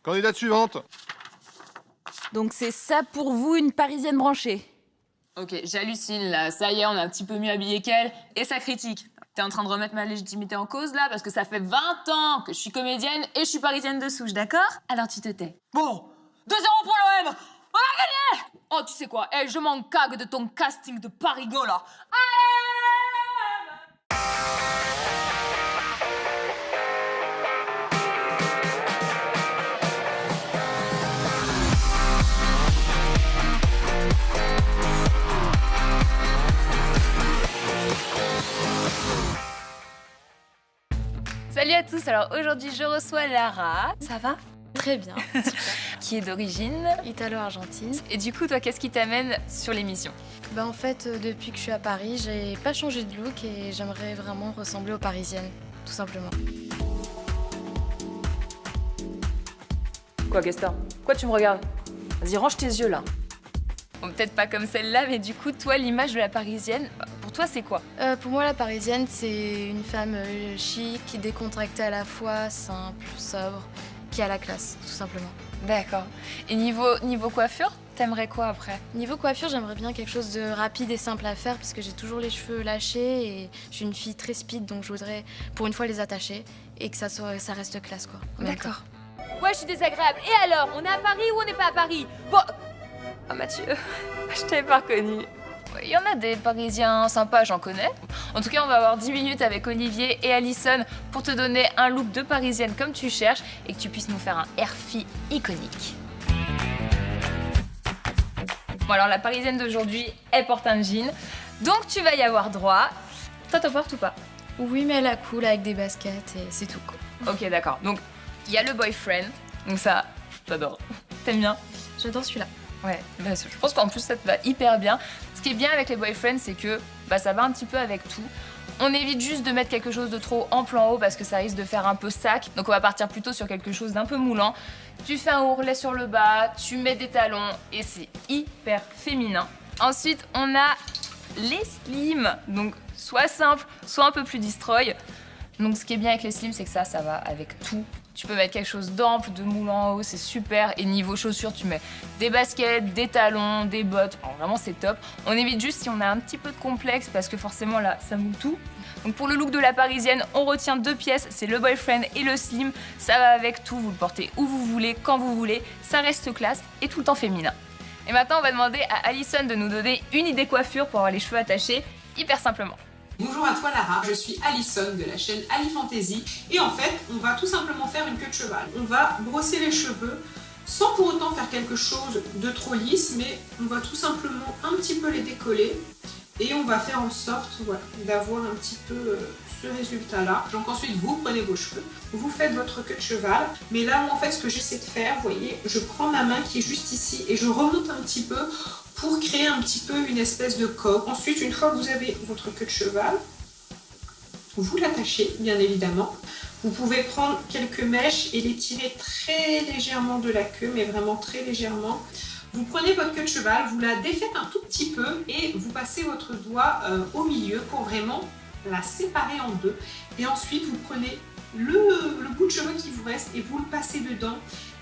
Candidate suivante. Donc c'est ça pour vous, une Parisienne branchée? Ok, j'hallucine là, ça y est, on est un petit peu mieux habillé qu'elle, et ça critique. T'es en train de remettre ma légitimité en cause là, parce que ça fait 20 ans que je suis comédienne et je suis parisienne de souche, d'accord? Alors tu te tais. Bon, 2-0 pour l'OM. On a gagné. Oh, tu sais quoi, je m'en cague de ton casting de parigo là. Salut à tous, alors aujourd'hui je reçois Lara. Ça va? Très bien, super. Qui est d'origine. Italo-argentine. Et du coup, toi, qu'est-ce qui t'amène sur l'émission? En fait, depuis que je suis à Paris, j'ai pas changé de look et j'aimerais vraiment ressembler aux Parisiennes, tout simplement. Quoi, Gaston? Pourquoi tu me regardes? Vas-y, range tes yeux là. Bon, peut-être pas comme celle-là, mais du coup, toi, l'image de la Parisienne, pour toi, c'est quoi? Pour moi, la Parisienne, c'est une femme chic, décontractée à la fois, simple, sobre, qui a la classe, tout simplement. D'accord. Et niveau coiffure, t'aimerais quoi après? Niveau coiffure, j'aimerais bien quelque chose de rapide et simple à faire parce que j'ai toujours les cheveux lâchés et je suis une fille très speed, donc je voudrais pour une fois les attacher et que ça reste classe, quoi. D'accord. Ouais, je suis désagréable. Et alors, on est à Paris ou on n'est pas à Paris? Bon. Ah, Mathieu, je t'avais pas reconnu. Il y en a des Parisiens sympas, j'en connais. En tout cas, on va avoir 10 minutes avec Olivier et Alison pour te donner un look de Parisienne comme tu cherches et que tu puisses nous faire un airfi iconique. Bon, alors la Parisienne d'aujourd'hui, elle porte un jean, donc tu vas y avoir droit. Toi, t'en portes ou pas? Oui, mais elle a cool avec des baskets et c'est tout, quoi. Ok, d'accord. Donc, il y a le boyfriend, donc ça, j'adore. T'aimes bien? J'adore celui-là. Ouais, je pense qu'en plus ça te va hyper bien. Ce qui est bien avec les boyfriends, c'est que ça va un petit peu avec tout. On évite juste de mettre quelque chose de trop en plan haut parce que ça risque de faire un peu sac. Donc on va partir plutôt sur quelque chose d'un peu moulant. Tu fais un ourlet sur le bas, tu mets des talons et c'est hyper féminin. Ensuite, on a les slims. Donc soit simple, soit un peu plus destroy. Donc ce qui est bien avec les slims, c'est que ça va avec tout. Tu peux mettre quelque chose d'ample, de moulant en haut, c'est super. Et niveau chaussures, tu mets des baskets, des talons, des bottes. Alors, vraiment, c'est top. On évite juste si on a un petit peu de complexe parce que forcément, là, ça moule tout. Donc pour le look de la Parisienne, on retient 2 pièces. C'est le boyfriend et le slim. Ça va avec tout. Vous le portez où vous voulez, quand vous voulez. Ça reste classe et tout le temps féminin. Et maintenant, on va demander à Alison de nous donner une idée coiffure pour avoir les cheveux attachés hyper simplement. Bonjour à toi Lara, je suis Alison de la chaîne Ali Fantasy et en fait on va tout simplement faire une queue de cheval. On va brosser les cheveux sans pour autant faire quelque chose de trop lisse, mais on va tout simplement un petit peu les décoller et on va faire en sorte d'avoir un petit peu ce résultat là. Donc ensuite vous prenez vos cheveux, vous faites votre queue de cheval, mais là moi en fait ce que j'essaie de faire, vous voyez, je prends ma main qui est juste ici et je remonte un petit peu pour créer un petit peu une espèce de coque. Ensuite, une fois que vous avez votre queue de cheval, vous l'attachez, bien évidemment. Vous pouvez prendre quelques mèches et les tirer très légèrement de la queue, mais vraiment très légèrement. Vous prenez votre queue de cheval, vous la défaites un tout petit peu et vous passez votre doigt au milieu pour vraiment la séparer en deux. Et ensuite, vous prenez le bout de cheveux qui vous reste et vous le passez dedans.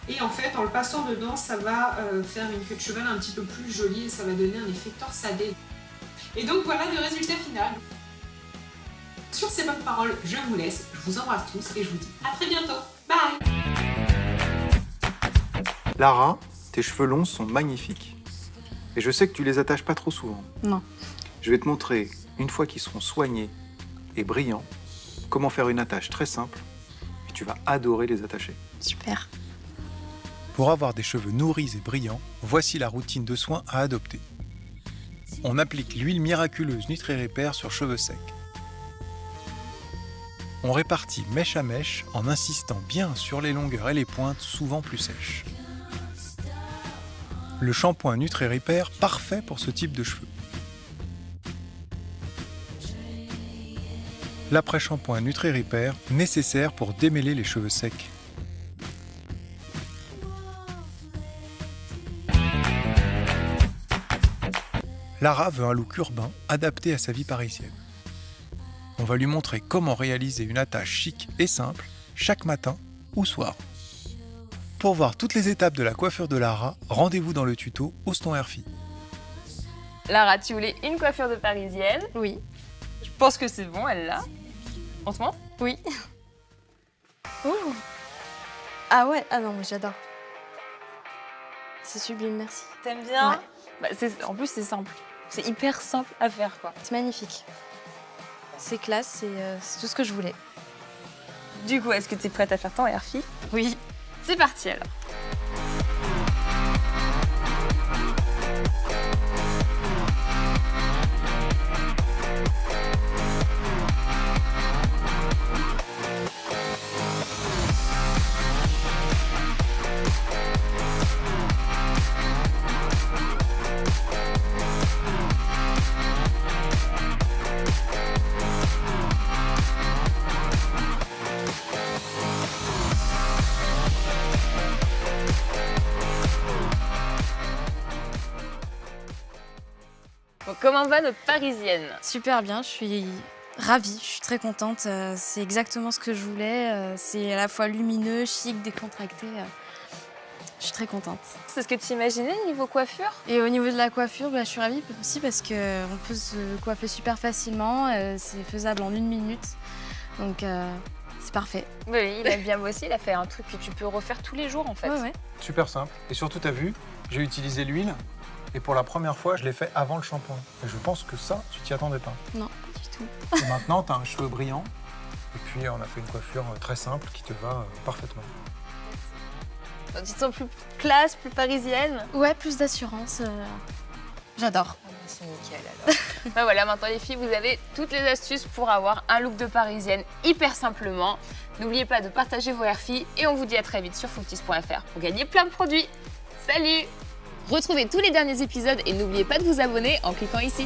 Et en fait, en le passant dedans, ça va faire une queue de cheval un petit peu plus jolie et ça va donner un effet torsadé. Et donc voilà le résultat final. Sur ces bonnes paroles, je vous laisse, je vous embrasse tous et je vous dis à très bientôt. Bye! Lara, tes cheveux longs sont magnifiques. Et je sais que tu les attaches pas trop souvent. Non. Je vais te montrer, une fois qu'ils seront soignés et brillants, comment faire une attache très simple. Et tu vas adorer les attacher. Super. Pour avoir des cheveux nourris et brillants, voici la routine de soins à adopter. On applique l'huile miraculeuse Nutri-Repair sur cheveux secs. On répartit mèche à mèche en insistant bien sur les longueurs et les pointes souvent plus sèches. Le shampoing Nutri-Repair parfait pour ce type de cheveux. L'après-shampoing Nutri-Repair nécessaire pour démêler les cheveux secs. Lara veut un look urbain adapté à sa vie parisienne. On va lui montrer comment réaliser une attache chic et simple chaque matin ou soir. Pour voir toutes les étapes de la coiffure de Lara, rendez-vous dans le tuto Oston Airfi. Lara, tu voulais une coiffure de parisienne. Oui. Je pense que c'est bon, elle l'a. On se montre? Oui. Oh. Ah ouais, ah non, mais j'adore. C'est sublime, merci. T'aimes bien? Ouais. Bah, en plus, c'est simple. C'est hyper simple à faire, quoi. C'est magnifique. C'est classe, c'est tout ce que je voulais. Du coup, est-ce que tu es prête à faire ton airfi? Oui. C'est parti alors. Bon, comment va notre parisienne? Super bien, je suis ravie, je suis très contente. C'est exactement ce que je voulais. C'est à la fois lumineux, chic, décontracté. Je suis très contente. C'est ce que tu imaginais niveau coiffure? Et au niveau de la coiffure, je suis ravie aussi parce qu'on peut se coiffer super facilement. C'est faisable en 1 minute. Donc c'est parfait. Oui, il aime bien aussi, il a fait un truc que tu peux refaire tous les jours en fait. Ouais. Super simple. Et surtout, tu as vu, j'ai utilisé l'huile. Et pour la première fois, je l'ai fait avant le shampoing. Et je pense que ça, tu t'y attendais pas. Non, pas du tout. Et maintenant, tu as un cheveu brillant. Et puis, on a fait une coiffure très simple qui te va parfaitement. Tu te sens plus classe, plus parisienne? Ouais, plus d'assurance. J'adore. C'est nickel alors. Bah voilà, maintenant les filles, vous avez toutes les astuces pour avoir un look de parisienne hyper simplement. N'oubliez pas de partager vos airfis et on vous dit à très vite sur fructis.fr pour gagner plein de produits. Salut! Retrouvez tous les derniers épisodes et n'oubliez pas de vous abonner en cliquant ici.